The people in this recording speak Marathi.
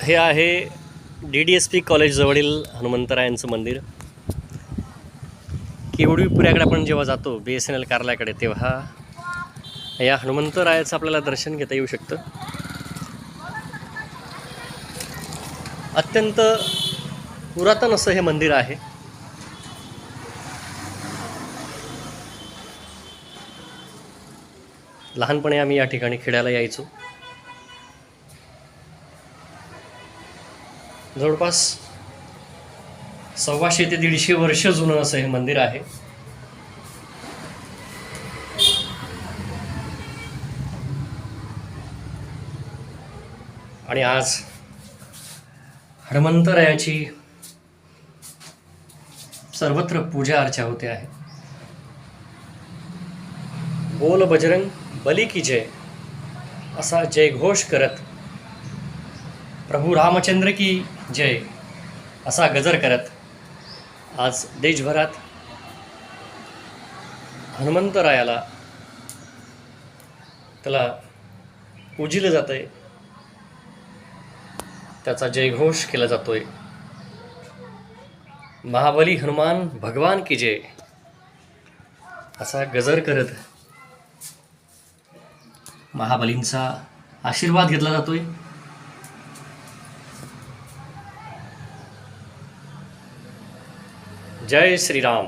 हे आहे DDSP कॉलेजजवळील हनुमंतरायांचं मंदिर. केवडीपुऱ्याकडे आपण जेव्हा जातो BSNL कार्यालयाकडे, तेव्हा या हनुमंतरायाचं आपल्याला दर्शन घेता येऊ शकतं. अत्यंत पुरातन असं हे मंदिर आहे. लहानपणी आम्ही या ठिकाणी खेळायला यायचो. जवळपास 125 ते 150 वर्ष जुनं असं हे मंदिर आहे. आणि आज हनुमंतरायाची सर्वत्र पूजा अर्चा होते आहे. बोल बजरंग बली की जय असा जयघोष करत, प्रभू रामचंद्र की जय असा गजर करत आज देशभरात हनुमंतरायाला त्याला पूजिलं जातंय, त्याचा जयघोष केला जातोय. महाबली हनुमान भगवान की जय असा गजर करत महाबलींचा आशीर्वाद घेतला जातोय. जय श्रीराम.